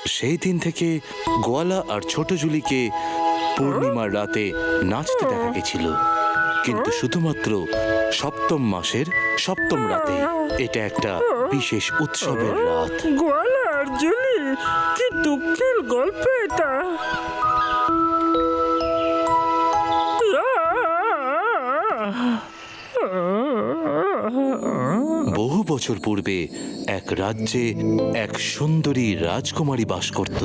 সেই দিন থেকে গোয়ালা আর ছোট জুলিকে পূর্ণিমার রাতে নাচতে দেখা গেছিল, কিন্তু শুধুমাত্র সপ্তম মাসের সপ্তম রাতে। এটা একটা বিশেষ উৎসবের রাত। গোয়ালা আর জুলি, কি দুঃখের গল্প এটা। বহু বছর পূর্বে এক রাজ্যে এক সুন্দরী রাজকুমারী বাস করত।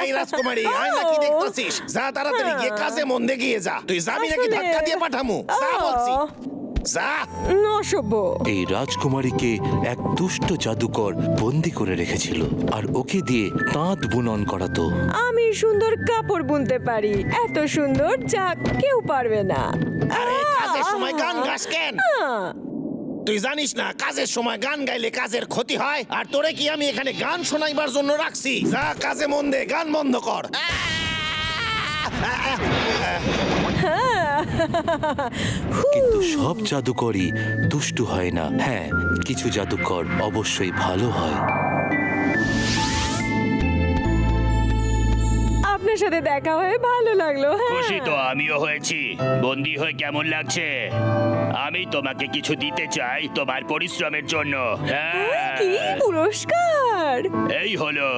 এই রাজকুমারী, আয় নাকি দেখতাছিস? যা তাড়াতাড়ি গিয়ে কাজে মন দিয়ে গিয়ে যা। তুই যাবি নাকি ধাক্কা দিয়ে পাঠামু? যা বলছি, যা। অসভ্য। এই রাজকুমারীকে এক দুষ্ট জাদুকর বন্দি করে রেখেছিল আর ওকে দিয়ে তাঁত বুনন করাতো। আমি সুন্দর কাপড় বুনতে পারি, এত সুন্দর যা কেউ পারবে না। আরে কাজের সময় গান গাস কেন? তুই জানিস না কাজের সময় গান গাইলে কাজের ক্ষতি হয়? আর তোরে কি আমি এখানে গান শোনাইবার জন্য রাখছি? যা কাজে মন দে, গান বন্ধ কর। কিন্তু সব জাদুকরই দুষ্টু হয় না। হ্যাঁ, কিছু জাদুকর অবশ্যই ভালো হয়। আপনার সাথে দেখা হয়ে ভালো লাগলো। খুশি তো আমিও হয়েছি। বন্দি হয়ে কেমন লাগছে? আমি তোমাকে কিছু দিতে চাই তোমার পরিশ্রমের জন্য। কি পুরস্কার? এই হলো,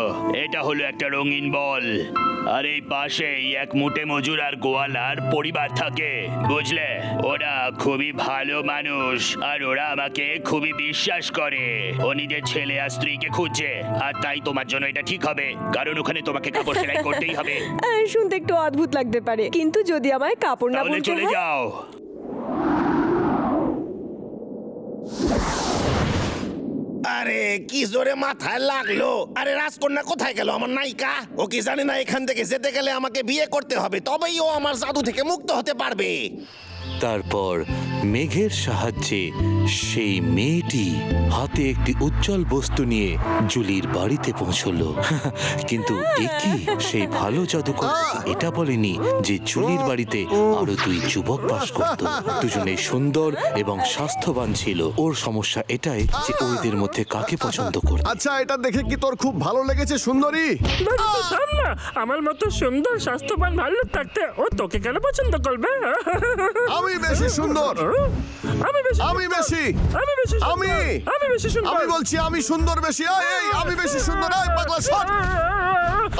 এটা হলো একটা রঙিন বল। আর এই পাশেই এক মুটে মজুর আর গোয়ালার পরিবার থাকে, বুঝলে? ওরা খুবই ভালো মানুষ আর ওরা আমাকে খুবই বিশ্বাস করে। ও নিজের ছেলে আর স্ত্রীকে খুঁজছে, আর তাই তোমার জন্য এটা ঠিক হবে, কারণ ওখানে তোমাকে কাপড় সেলাই করতেই হবে। শুনতে একটু অদ্ভুত লাগতে পারে, কিন্তু যদি আমায় কাপড় না তাহলে বুনতে চলে হয়? যাও। আরে কি জোরে মাথায় লাগলো! আরে রাজকন্যা কোথায় গেল আমার নায়িকা? ও কি জানে না এখান থেকে যেতে গেলে আমাকে বিয়ে করতে হবে, তবেই ও আমার জাদু থেকে মুক্ত হতে পারবে। তারপর মেঘের সাহায্যে সেই মেয়েটি হাতে একটি উজ্জ্বল বস্তু নিয়ে জুলির বাড়িতে পৌঁছলো। কিন্তু একি সেই ভালো জাদুকর এটা বলেনি যে জুলির বাড়িতে আরো দুই যুবক বাস করত। দুজনেই সুন্দর এবং স্বাস্থ্যবান ছিল। ওর সমস্যা এটাই যে ওদের মধ্যে কাকে পছন্দ করবে। আচ্ছা, এটা দেখে কি তোর খুব ভালো লেগেছে সুন্দরী? থাম না, আমার মতো সুন্দর স্বাস্থ্যবান ভালো থাকতে ও তোকে কেন পছন্দ করবে? আমি বেশি সুন্দর। আমি বেশি আমি বেশি। আমি বেশি সুন্দর। আমি আমি বেশি সুন্দর। আমি বলছি আমি সুন্দর বেশি। এই আমি বেশি সুন্দর। এই পাগলা সর।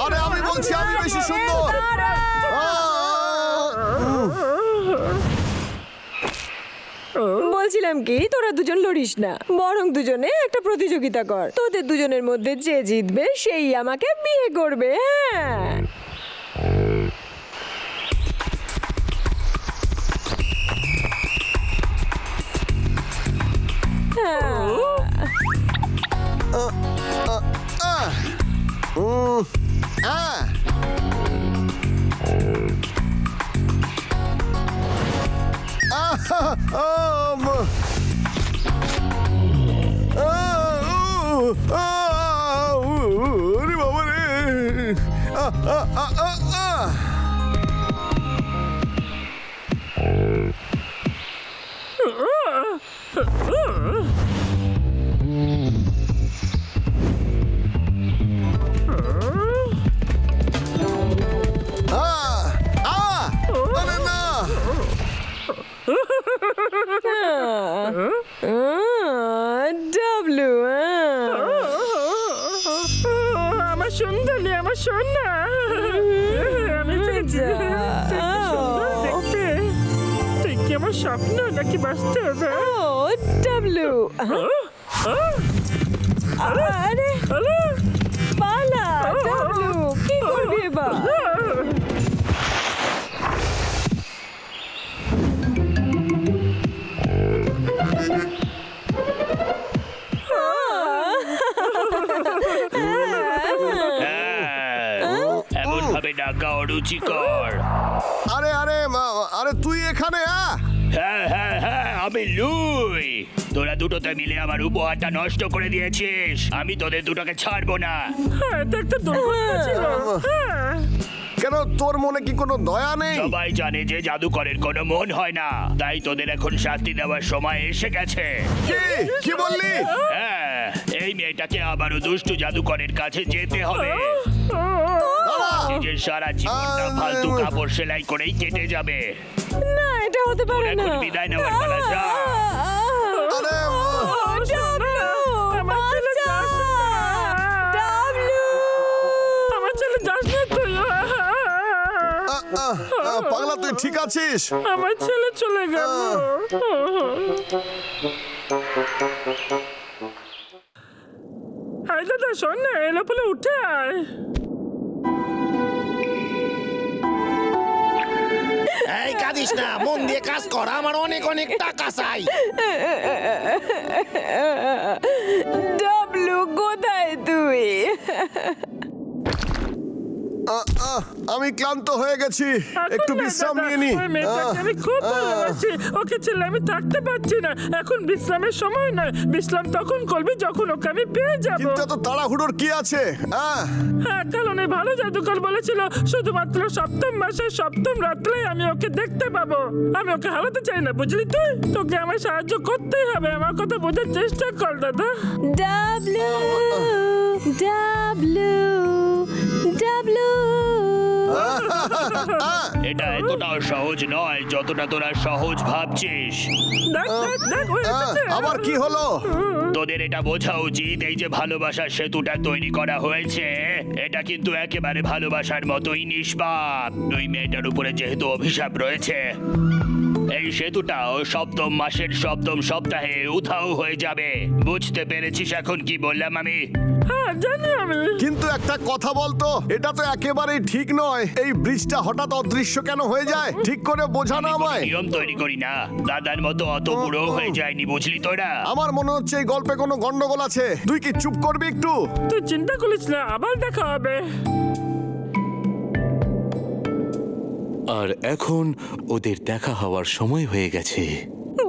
আরে আমি বলছি আমি বেশি সুন্দর। বলছিলাম কি, তোরা দুজন লড়িস না, বরং দুজনে একটা প্রতিযোগিতা কর। তোদের দুজনের মধ্যে যে জিতবে সেই আমাকে বিয়ে করবে। হ্যাঁ, ওরে বাবা রে! আরে না! ডাবলু। আমার সুন্দরী, আমার সোনা। আমি পেয়েছি। তুই কি সুন্দর দেখতে। তুই কি আমার স্বপ্ন নাকি বাস্তব? ও ডাবলু। আরে পালা ডাবলু, কি করবি এবার? এমন ভাবে ডাকা অরুচিকর। আরে আরে আরে তুই এখানে? হ্যাঁ হ্যাঁ হ্যাঁ, আমি লুই। তোরা দুটোতে মিলে আমার উপহারটা নষ্ট করে দিয়েছিস। আমি তোদের দুটোকে ছাড়বো না। এটা একটা দুর্ঘটনা ছিল। হ্যাঁ। কেন, তোর মনে কি কোনো দয়া নেই? সবাই জানে যে জাদুকরের কোনো মন হয় না, তাই তোদের এখন শাস্তি দেওয়ার সময় এসে গেছে। কি বললি? মেয়েটাকে আবারও দুষ্টু জাদুকরের কাছে যেতে হবে। নিজের সারা জীবনটা ফালতু কাপড় সেলাই করেই কেটে যাবে। না, এটা হতে পারে না। এখন বিদায় নেওয়ার পালা, যা। আরে আমার ছেলে যাস না। আমার ছেলে যাস না তুই। পাগলা, তুই ঠিক আছিস? আমার ছেলে চলে গেল। আয় দাদা, শোন না, এলো বলে উঠে আয়। এই কাঁদিস না, মন দিয়ে কাজ কর, আমার অনেক অনেক টাকা চাই। ডাবলু, কোথায় তুই? আমি ক্লান্ত হয়ে গেছি, এখন একটু না বিশ্রাম দাদা, নিয়ে নি। ওই মেয়েটাকে আমি খুব ভালোবাসি। ওকে ছেলে আমি থাকতে পারছি না। এখন বিশ্রামের সময় নয়, বিশ্রাম তখন করবি যখন ওকে আমি পেয়ে যাব। কিন্তু এত তাড়াহুড়োর কি আছে? হ্যাঁ, কারণ এই ভালো জাদুকর বলেছিল শুধুমাত্র সপ্তম মাসের সপ্তম রাত্রে আমি ওকে দেখতে পাবো। আমি ওকে হারাতে চাই না, বুঝলি তুই? তোকে আমার সাহায্য করতেই হবে। আমার কথা বোঝার চেষ্টা কর দাদা। W, W, W. এটা এতটাও সহজ নয় যতটা তোরা সহজ ভাবছিস। দেখ দেখ দেখ, ও এসেছে। আবার কি হলো? তোদের এটা বোঝা উচিত, এই যে ভালোবাসার সেতুটা তৈরি করা হয়েছে, এটা কিন্তু একেবারে ভালোবাসার মতোই নিষ্পাপ। দুই মেয়েটার উপরে যেহেতু অভিশাপ রয়েছে, এই সেতুটাও সপ্তম মাসের সপ্তম সপ্তাহে উধাও হয়ে যাবে। বুঝতে পেরেছিস এখন কি বললাম আমি? হ্যাঁ, জানি আমি। কিন্তু একটা কথা বলতো, এটা তো একেবারেই ঠিক নয়। এই ব্রিজটা হঠাৎ অদৃশ্য কেন হয়ে যায়? ঠিক করে বোঝা না আমায়। নিয়ম তৈরি করি না, দাদার মতো অত বুড়ো হয়ে যায়নি, বুঝলি তোরা? আমার মনে হচ্ছে এই গল্পে কোনো গন্ডগোল আছে। তুই কি চুপ করবি একটু? তুই চিন্তা করিস না, আবার দেখা হবে। আর এখন ওদের দেখা হওয়ার সময় হয়ে গেছে।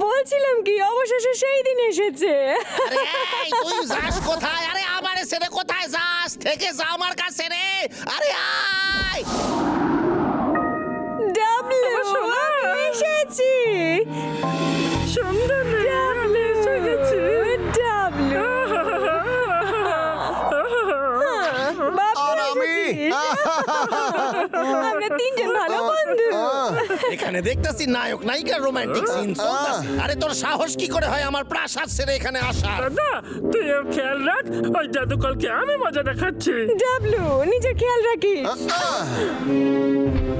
বলছিলাম কি, অবশেষে সেই দিন এসেছে। আরে এই, তুই যাস কোথায়? আরে আবার এসে রে, কোথায় যাস? থেকে যা আমার কাছে রে। আরে আয়। ডাবলু, আমার সোনা। আমি এসেছি। সুন্দর রে, আমি এসে গেছি। ডাবলু, বাবা আর আমি আমরা তিনজন ভালো বন্ধু। এখানে দেখতেছি নায়ক নায়িকার রোমান্টিক সিন চলতেছে। আরে তোর সাহস কি করে হয় আমার প্রাসাদ ছেড়ে এখানে আসা? দাদা, তুই ওর খেয়াল রাখ। ওই জাদুকরকে আমি মজা দেখাচ্ছি। ডাবলু, নিজের খেয়াল রাখিস।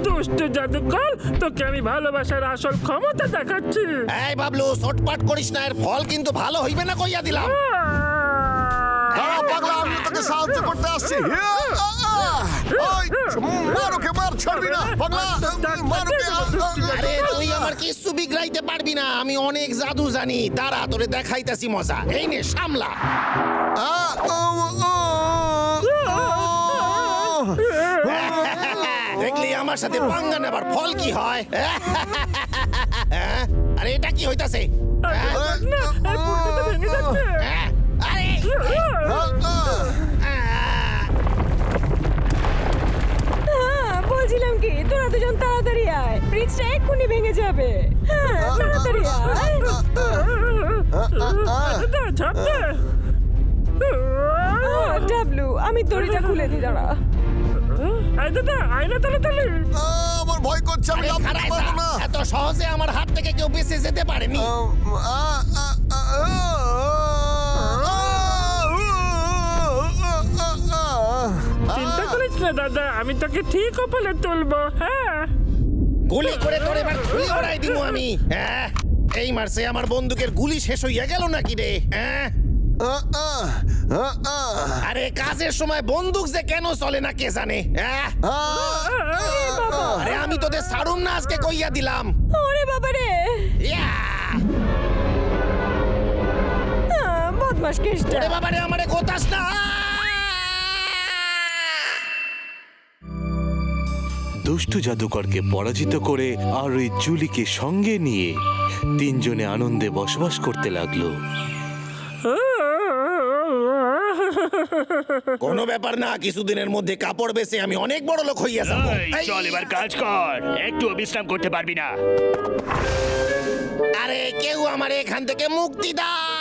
দুষ্ট জাদুকর, তোকে আমি ভালোবাসার আসল ক্ষমতা দেখাচ্ছি। এই বাবলু, চটপাট করিস না, এর ফল কিন্তু ভালো হইবে না কইয়া দিলাম। দাঁড়া পাগলা, আমি তোকে সাহায্য করতে আসছি। ওই, মার ওকে, মার, ছাড়বি না পাগলা, মার ওকে। আরে তুই আমার কিচ্ছু বিগড়াইতে পারবি না, আমি অনেক জাদু জানি। দাঁড়া, তোরে দেখাইতাছি মজা। এই নে, সামলা। দেখলি আমার সাথে পাঙ্গা নেবার ফল কি হয়? আরে এটা কি হইতাছে? না, এই পুরোটা তো ভেঙে যাচ্ছে। আরে বলছিলাম কি, তোরা দুজন তাড়াতাড়ি আয়, ব্রিজটা এক্ষুনি ভেঙে যাবে। হ্যাঁ, তাড়াতাড়ি আয়। দাদা, ঝাঁপ দে। ডাবলু, আমি দড়িটা খুলে দিই, দাঁড়া। এই দাদা, আয়না তাড়াতাড়ি। আমার ভয় করছে, আমি আরে লাফ দিতে খাড়ায় যা। পারবো না। এত সহজে আমার হাত থেকে কেউ বেঁচে যেতে পারেনি। চিন্তা করিস না দাদা, আমি তোকে ঠিক ওপরে তুলবো। হ্যাঁ, গুলি করে তোর এবার গুলি ওড়াই দিব আমি। হ্যাঁ, এই মারছে আমার বন্দুকের গুলি শেষ হইয়া গেল নাকি রে? হ্যাঁ, আরে কাজের সময় বন্দুক যে কেন চলে না কে জানে। হ্যাঁ, আরে আমি তোদের ছাড়ুম না আজকে কইয়া দিলাম। ওরে বাবা রে, ইয়া! বদমাস কেসটা। ওরে বাবা রে, আমারে গোতাস না। দুষ্টু জাদুকরকে পরাজিত করে আর ওই জুলিকে সঙ্গে নিয়ে তিনজনে আনন্দে বসবাস করতে লাগলো। কোনো ব্যাপার না, কিছুদিনের মধ্যে কাপড় বেচে আমি অনেক বড় লোক হইয়া যাব। এই, চল এবার কাজ কর, একটু বিশ্রাম করতে পারবি না? আরে কেউ আমার এখান থেকে মুক্তি দাও।